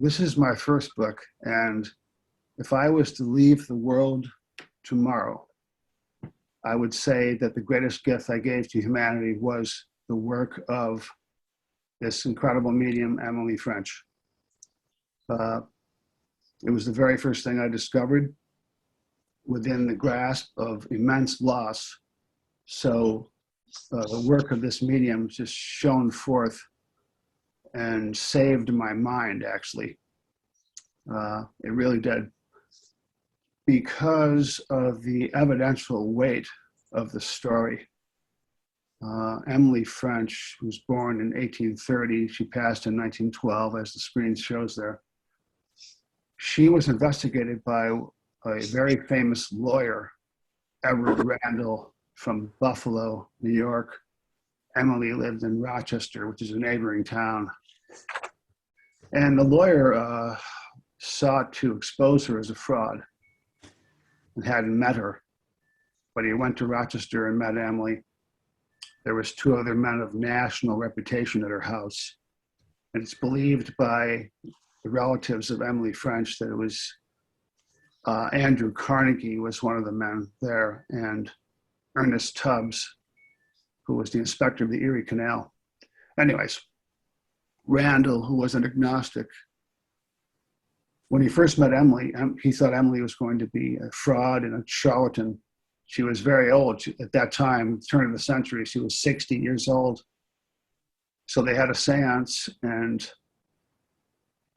This is my first book, and if I was to leave the world tomorrow, I would say that the greatest gift I gave to humanity was the work of this incredible medium, Emily French. It was the very first thing I discovered within the grasp of immense loss. So the work of this medium just shone forth and saved my mind, actually. It really did. Because of the evidential weight of the story. Emily French was born in 1830. She passed in 1912, as the screen shows there. She was investigated by a very famous lawyer, Edward Randall, from Buffalo, New York. Emily lived in Rochester, which is a neighboring town. And the lawyer sought to expose her as a fraud and hadn't met her. But he went to Rochester and met Emily. There was two other men of national reputation at her house. And it's believed by the relatives of Emily French that it was Andrew Carnegie was one of the men there, and Ernest Tubbs, who was the inspector of the Erie Canal. Anyways, Randall, who was an agnostic, when he first met Emily, he thought Emily was going to be a fraud and a charlatan. She was very old. At that time, turn of the century, she was 60 years old. So they had a seance, and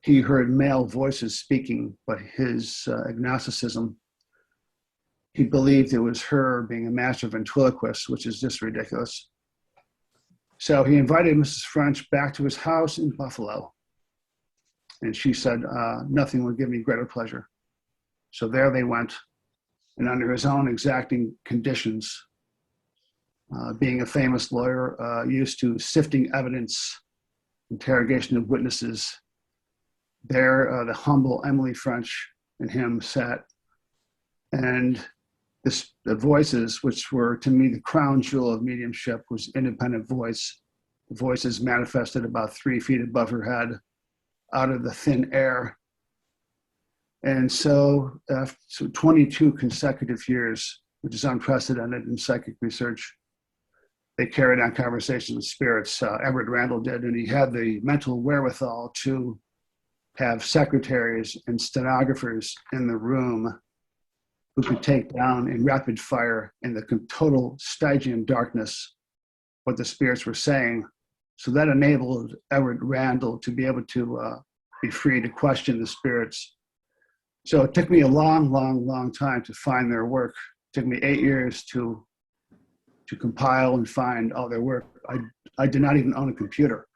he heard male voices speaking, but his agnosticism, he believed it was her being a master ventriloquist, which is just ridiculous. So he invited Mrs. French back to his house in Buffalo. And she said, nothing would give me greater pleasure. So there they went. And under his own exacting conditions, being a famous lawyer, used to sifting evidence, interrogation of witnesses, there the humble Emily French and him sat. And the voices, which were to me the crown jewel of mediumship, was independent voice. The voices manifested about 3 feet above her head, out of the thin air. And so after 22 consecutive years, which is unprecedented in psychic research, they carried on conversations with spirits. Edward Randall did, and he had the mental wherewithal to have secretaries and stenographers in the room who could take down in rapid fire in the total Stygian darkness what the spirits were saying. So that enabled Edward Randall to be able to be free to question the spirits. So it took me a long time to find their work. It took me 8 years to compile and find all their work. I did not even own a computer.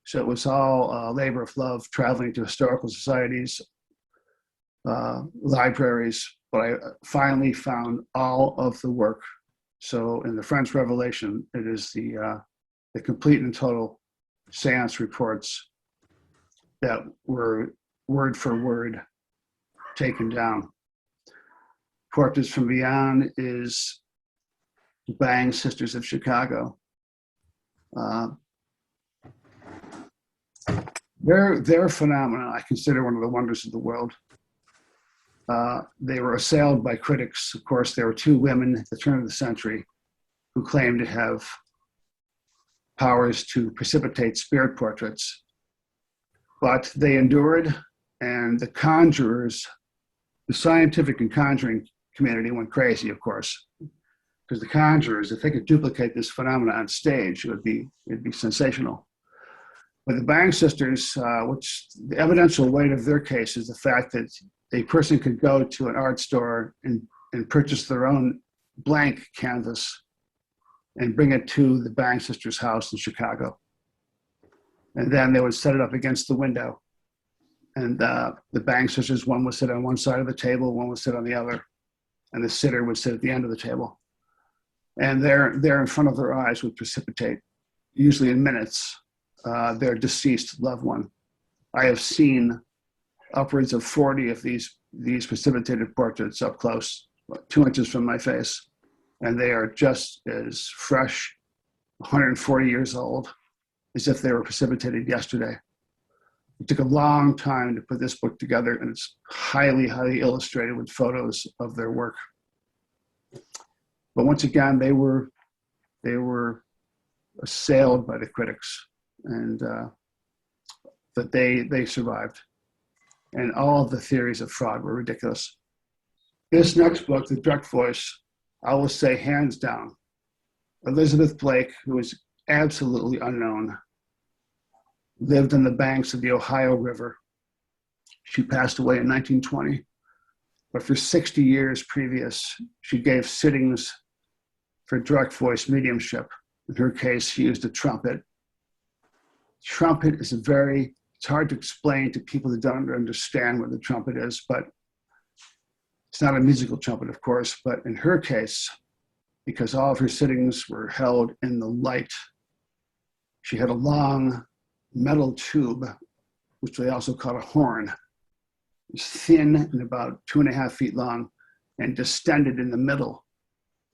So it was all labor of love, traveling to historical societies, libraries, but I finally found all of the work. So in the French Revelation, it is the complete and total seance reports that were word for word taken down. Portraits from Beyond is the Bang Sisters of Chicago. Their phenomenon I consider one of the wonders of the world. They were assailed by critics. Of course, there were 2 women at the turn of the century who claimed to have powers to precipitate spirit portraits. But they endured, and the conjurers, the scientific and conjuring community went crazy, of course, because the conjurers, if they could duplicate this phenomenon on stage, it'd be sensational. But the Bang Sisters, which the evidential weight of their case is the fact that a person could go to an art store and purchase their own blank canvas and bring it to the Bang Sisters' house in Chicago. And then they would set it up against the window. And the Bang Sisters, one would sit on one side of the table, one would sit on the other, and the sitter would sit at the end of the table. And there in front of their eyes would precipitate, usually in minutes, their deceased loved one. I have seen upwards of 40 of these precipitated portraits up close, 2 inches from my face. And they are just as fresh, 140 years old, as if they were precipitated yesterday. It took a long time to put this book together, and it's highly, highly illustrated with photos of their work. But once again, they were assailed by the critics, and that they survived. And all of the theories of fraud were ridiculous. This next book, The Direct Voice, I will say hands down, Elizabeth Blake, who is absolutely unknown, lived on the banks of the Ohio River. She passed away in 1920, but for 60 years previous, she gave sittings for direct voice mediumship. In her case, she used a trumpet. Trumpet is it's hard to explain to people that don't understand what the trumpet is, but it's not a musical trumpet, of course, but in her case, because all of her sittings were held in the light, she had a long metal tube, which they also call a horn. It was thin and about 2.5 feet long and distended in the middle.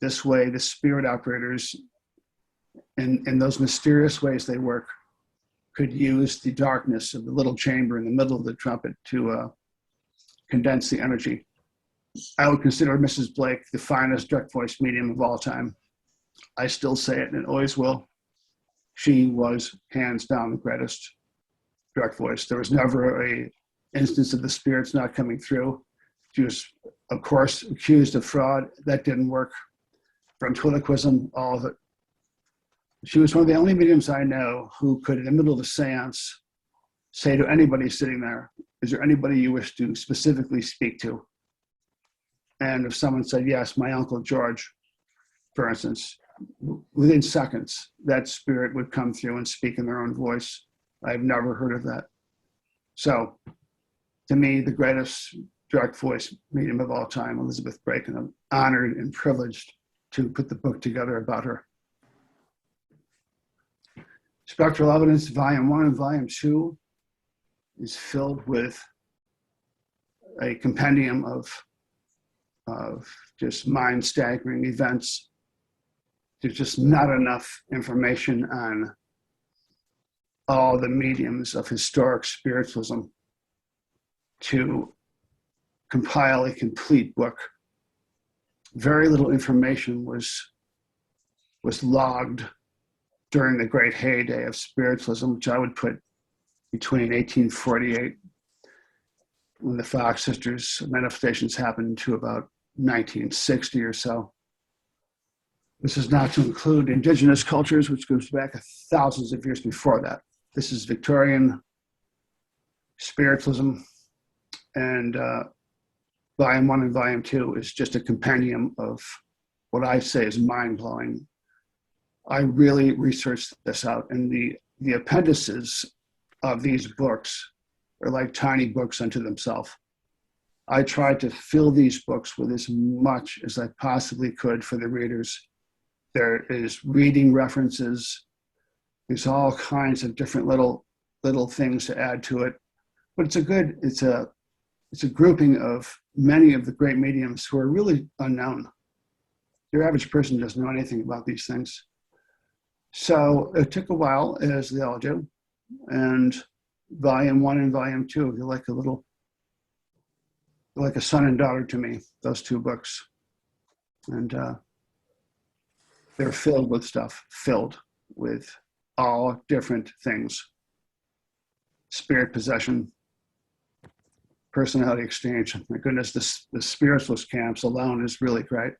This way, the spirit operators, in those mysterious ways they work, could use the darkness of the little chamber in the middle of the trumpet to condense the energy. I would consider Mrs. Blake the finest direct voice medium of all time. I still say it and always will. She was hands down the greatest direct voice. There was never an instance of the spirits not coming through. She was, of course, accused of fraud. That didn't work. Ventriloquism, all of it. She was one of the only mediums I know who could, in the middle of a seance, say to anybody sitting there, "Is there anybody you wish to specifically speak to?" And if someone said, "Yes, my Uncle George," for instance, within seconds, that spirit would come through and speak in their own voice. I've never heard of that. So, to me, the greatest direct voice medium of all time, Elizabeth Blake, and I'm honored and privileged to put the book together about her. Spectral Evidence, Volume 1 and Volume 2 is filled with a compendium of just mind-staggering events. There's just not enough information on all the mediums of historic spiritualism to compile a complete book. Very little information was logged during the great heyday of spiritualism, which I would put between 1848, when the Fox sisters' manifestations happened, to about 1960 or so. This is not to include indigenous cultures, which goes back thousands of years before that. This is Victorian spiritualism, and Volume 1 and Volume 2 is just a compendium of what I say is mind-blowing. I really researched this out, and the appendices of these books are like tiny books unto themselves. I tried to fill these books with as much as I possibly could for the readers. There is reading references. There's all kinds of different little things to add to it. But it's a grouping of many of the great mediums who are really unknown. Your average person doesn't know anything about these things. So it took a while, as they all do. And Volume 1 and Volume 2, they're like a son and daughter to me, those two books. And they're filled with stuff, filled with all different things. Spirit possession, personality exchange. My goodness, the spiritualist camps alone is really great.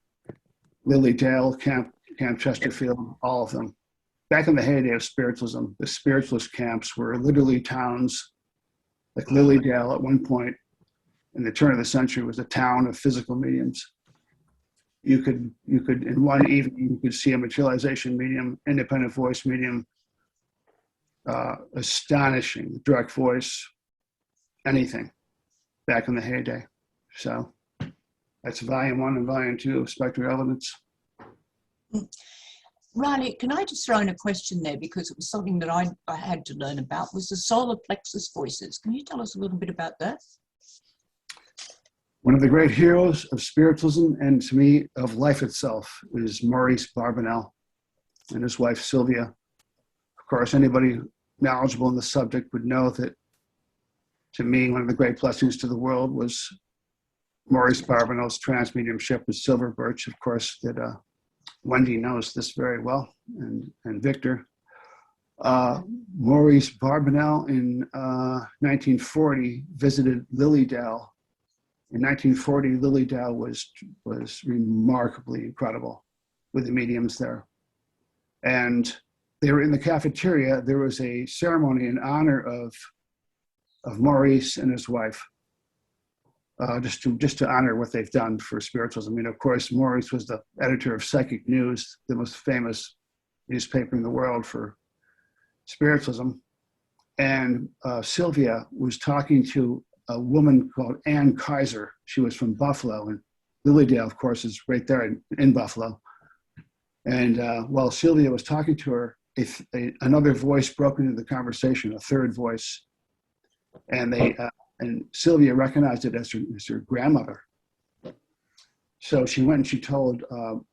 Lily Dale, Camp Chesterfield, all of them. Back in the heyday of spiritualism, the spiritualist camps were literally towns. Like Lily Dale at one point in the turn of the century was a town of physical mediums. You could in one evening, you could see a materialization medium, independent voice medium, astonishing, direct voice, anything back in the heyday. So that's Volume 1 and Volume 2 of Spectral Evidence. Riley, can I just throw in a question there, because it was something that I had to learn about, was the solar plexus voices. Can you tell us a little bit about that? One of the great heroes of spiritualism, and to me, of life itself, is Maurice Barbanel and his wife, Sylvia. Of course, anybody knowledgeable in the subject would know that To me, one of the great blessings to the world was Maurice Barbanel's trance mediumship with Silver Birch, of course, that Wendy knows this very well, and Victor. Maurice Barbanel in 1940 visited Lilydale. In 1940, Lilydale was remarkably incredible with the mediums there. And they were in the cafeteria. There was a ceremony in honor of Maurice and his wife, just to honor what they've done for spiritualism. I mean, of course, Maurice was the editor of Psychic News, the most famous newspaper in the world for spiritualism. And Sylvia was talking to a woman called Ann Kaiser. She was from Buffalo, and Lilydale, of course, is right there in Buffalo. And while Sylvia was talking to her, another voice broke into the conversation, a third voice, and and Sylvia recognized it as her grandmother. So she went and she told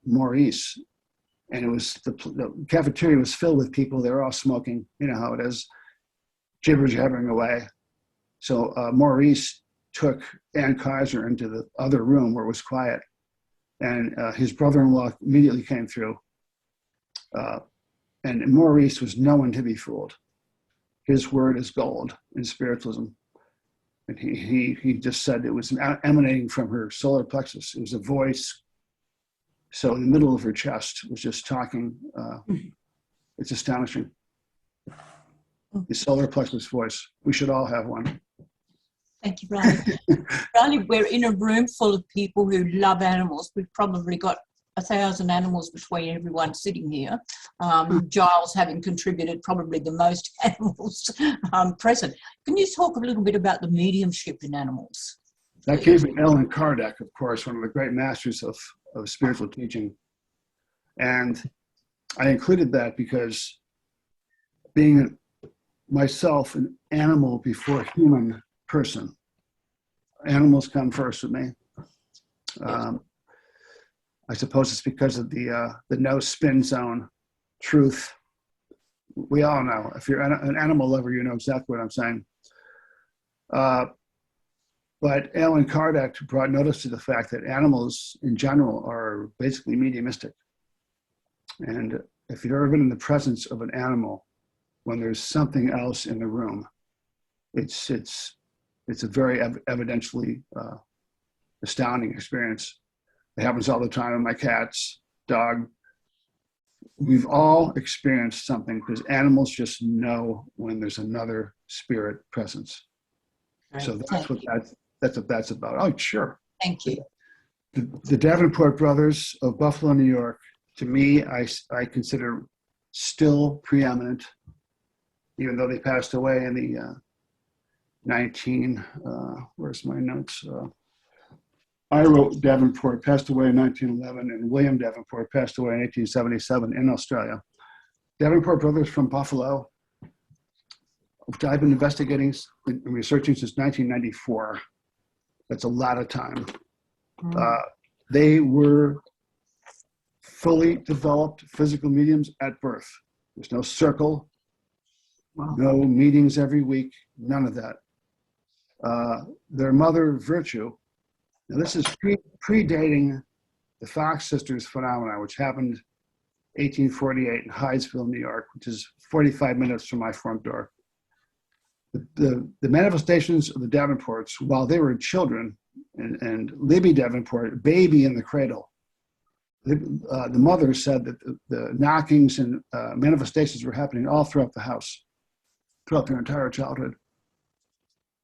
Maurice, and it was the cafeteria was filled with people. They were all smoking. You know how it is, jibber-jabbering away. So Maurice took Ann Kaiser into the other room where it was quiet, and his brother-in-law immediately came through. And Maurice was no one to be fooled. His word is gold in spiritualism. And he just said it was emanating from her solar plexus. It was a voice. So in the middle of her chest was just talking. It's astonishing. The solar plexus voice. We should all have one. Thank you, Riley. Riley, we're in a room full of people who love animals. We've probably got 1,000 animals between everyone sitting here. Giles having contributed probably the most animals present. Can you talk a little bit about the mediumship in animals? That came from Allan Kardec, of course, one of the great masters of spiritual teaching. And I included that because being myself an animal before human person, animals come first with me. I suppose it's because of the no spin zone truth. We all know. If you're an animal lover, you know exactly what I'm saying. But Allan Kardec brought notice to the fact that animals in general are basically mediumistic. And if you've ever been in the presence of an animal when there's something else in the room, it's a very evidentially astounding experience. It happens all the time with my cats, dog. We've all experienced something because animals just know when there's another spirit presence. Right. So that's what that's about. Oh, sure. Thank you. The Davenport brothers of Buffalo, New York, to me, I consider still preeminent, even though they passed away in the where's my notes? I wrote Davenport passed away in 1911, and William Davenport passed away in 1877 in Australia. Davenport brothers from Buffalo, which I've been investigating and researching since 1994. That's a lot of time. They were fully developed physical mediums at birth. There's no circle, no meetings every week, none of that. Their mother, Virtue, now this is predating the Fox sisters phenomena, which happened 1848 in Hydesville, New York, which is 45 minutes from my front door. The manifestations of the Davenports, while they were children, and Libby Davenport, baby in the cradle, the mother said that the knockings and manifestations were happening all throughout the house, throughout their entire childhood.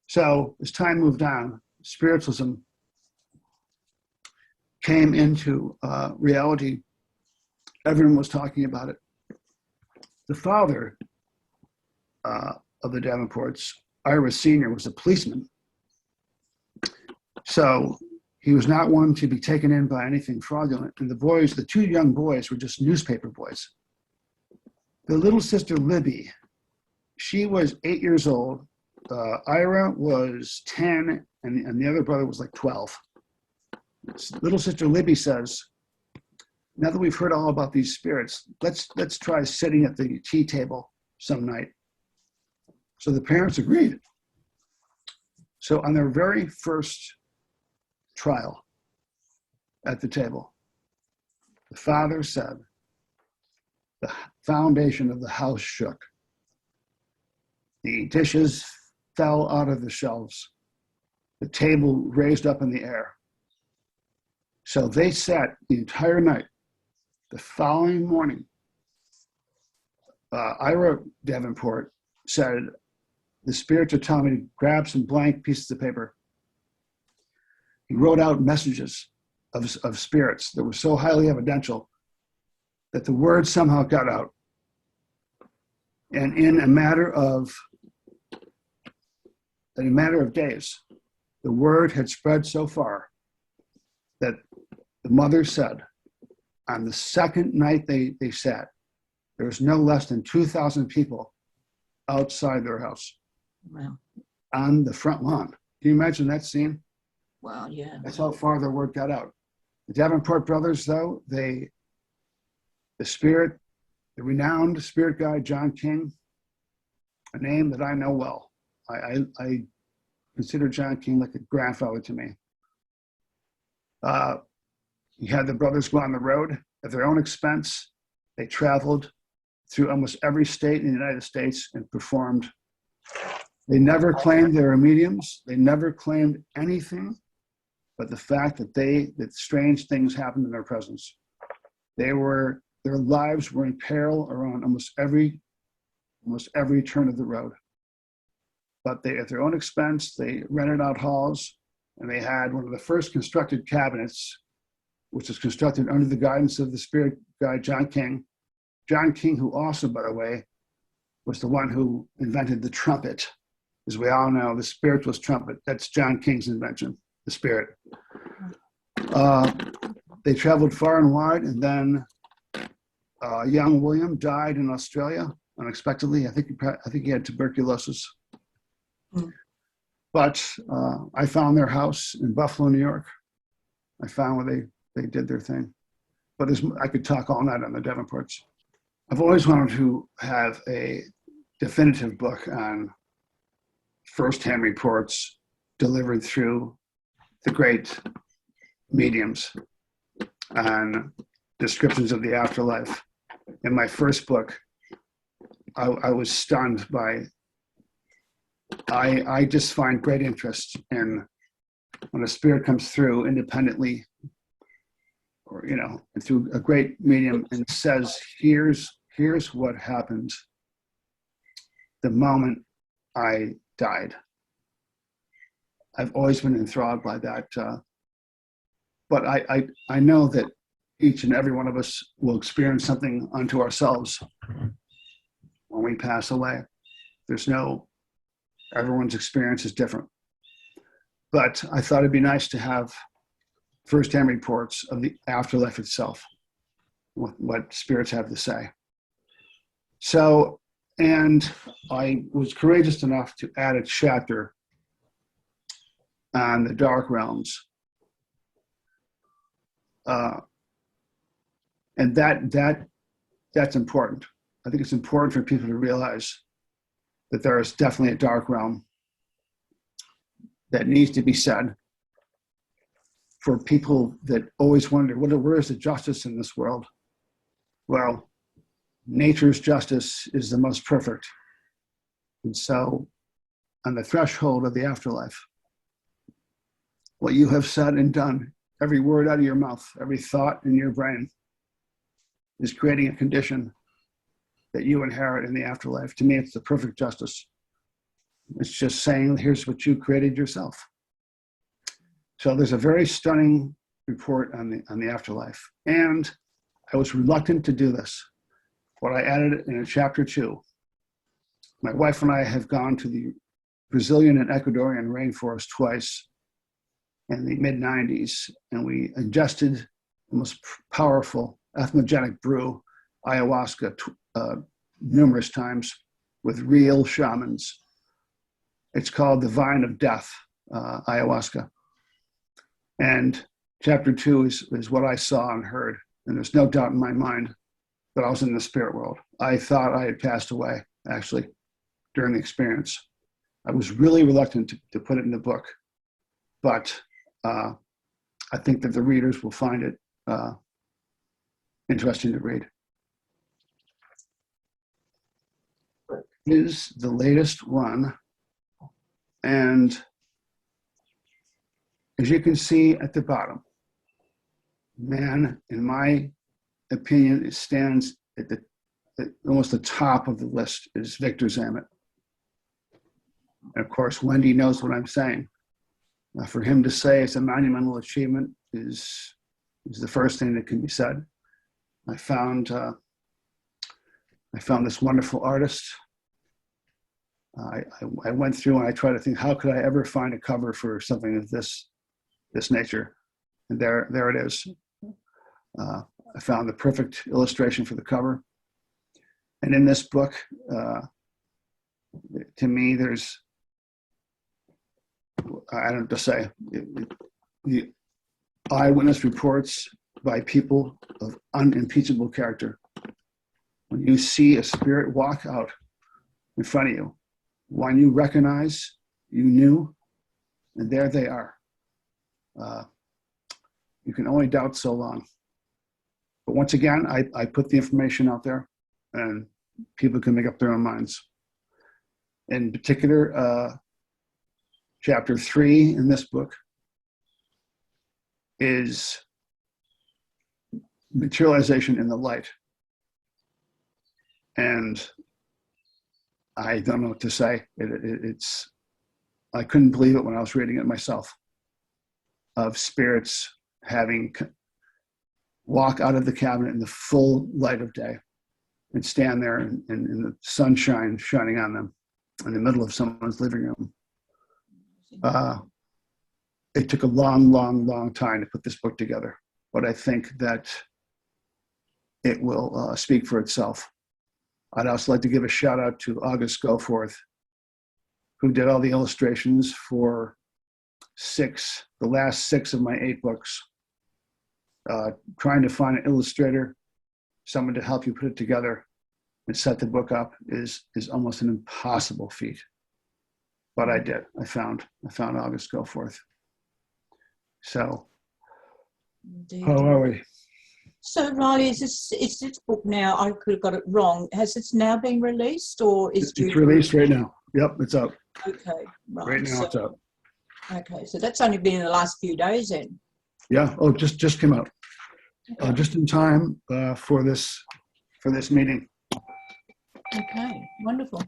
So as time moved on, spiritualism came into reality. Everyone was talking about it. The father of the Davenports, Ira Sr., was a policeman. So he was not one to be taken in by anything fraudulent. And the two young boys were just newspaper boys. The little sister, Libby, she was 8 years old. Ira was 10, and the other brother was like 12. Little sister Libby says, now that we've heard all about these spirits, let's try sitting at the tea table some night. So the parents agreed. So on their very first trial at the table, the father said, the foundation of the house shook. The dishes fell out of the shelves. The table raised up in the air. So they sat the entire night. The following morning, Ira Davenport said, the spirits are telling me to grab some blank pieces of paper. He wrote out messages of spirits that were so highly evidential that the word somehow got out. And in a matter of days, the word had spread so far that the mother said, on the second night they sat, there was no less than 2,000 people outside their house. Wow. On the front lawn. Can you imagine that scene? Wow, yeah. That's how far the word got out. The Davenport brothers, though, the renowned spirit guide, John King, a name that I know well. I consider John King like a grandfather to me. He had the brothers go on the road at their own expense. They traveled through almost every state in the United States and performed. They never claimed they were mediums. They never claimed anything but the fact that strange things happened in their presence. Their lives were in peril around almost every turn of the road. But they, at their own expense, they rented out halls, and they had one of the first constructed cabinets, which was constructed under the guidance of the spirit guide, John King. John King, who also, by the way, was the one who invented the trumpet. As we all know, the spiritualist trumpet, that's John King's invention, the spirit. They traveled far and wide, and then young William died in Australia unexpectedly. I think he had tuberculosis. Mm. But I found their house in Buffalo, New York. I found where they did their thing. But I could talk all night on the Davenports. I've always wanted to have a definitive book on first-hand reports delivered through the great mediums and descriptions of the afterlife. In my first book, I was stunned by, I just find great interest in when a spirit comes through independently or, through a great medium and says, here's what happened the moment I died. I've always been enthralled by that. But I know that each and every one of us will experience something unto ourselves when we pass away. Everyone's experience is different. But I thought it'd be nice to have firsthand reports of the afterlife itself, what spirits have to say. So, and I was courageous enough to add a chapter on the dark realms. And that's important. I think it's important for people to realize that there is definitely a dark realm that needs to be said for people that always wonder, where is the justice in this world? Well, nature's justice is the most perfect. And so on the threshold of the afterlife, what you have said and done, every word out of your mouth, every thought in your brain is creating a condition that you inherit in the afterlife. To me, it's the perfect justice. It's just saying, here's what you created yourself. So there's a very stunning report on the afterlife. And I was reluctant to do this, but I added it in chapter 2. My wife and I have gone to the Brazilian and Ecuadorian rainforest twice in the mid-90s, and we ingested the most powerful atherogenic brew, ayahuasca, numerous times with real shamans. It's called the Vine of Death, ayahuasca. And chapter 2 is what I saw and heard. And there's no doubt in my mind that I was in the spirit world. I thought I had passed away, actually, during the experience. I was really reluctant to put it in the book, but I think that the readers will find it interesting to read. Is the latest one, and as you can see at the bottom, man, in my opinion, it stands at almost the top of the list is Victor Zamet. And of course, Wendy knows what I'm saying. For him to say it's a monumental achievement is the first thing that can be said. I found this wonderful artist. I went through and I tried to think, how could I ever find a cover for something of this nature? And there it is. I found the perfect illustration for the cover. And in this book, to me, there's, I don't know what to say, the eyewitness reports by people of unimpeachable character. When you see a spirit walk out in front of you, one you recognize, you knew, and there they are. You can only doubt so long. But once again, I put the information out there, and people can make up their own minds. In particular, chapter 3 in this book is materialization in the light. And I don't know what to say. It's I couldn't believe it when I was reading it myself, of spirits having walk out of the cabinet in the full light of day and stand there in the sunshine shining on them in the middle of someone's living room. It took a long time to put this book together, but I think that it will speak for itself. I'd also like to give a shout out to August Goforth, who did all the illustrations for the last 6 of my 8 books. Trying to find an illustrator, someone to help you put it together and set the book up is almost an impossible feat. But I did. I found August Goforth. So, Indeed. How are we? So, Riley, is this book now? I could have got it wrong. Has it now been released, or is it's released right now? Yep, it's out. Okay, right. Right now, it's out. Okay, so that's only been in the last few days then. Yeah. Oh, just came out. Okay. Just in time for this meeting. Okay, wonderful.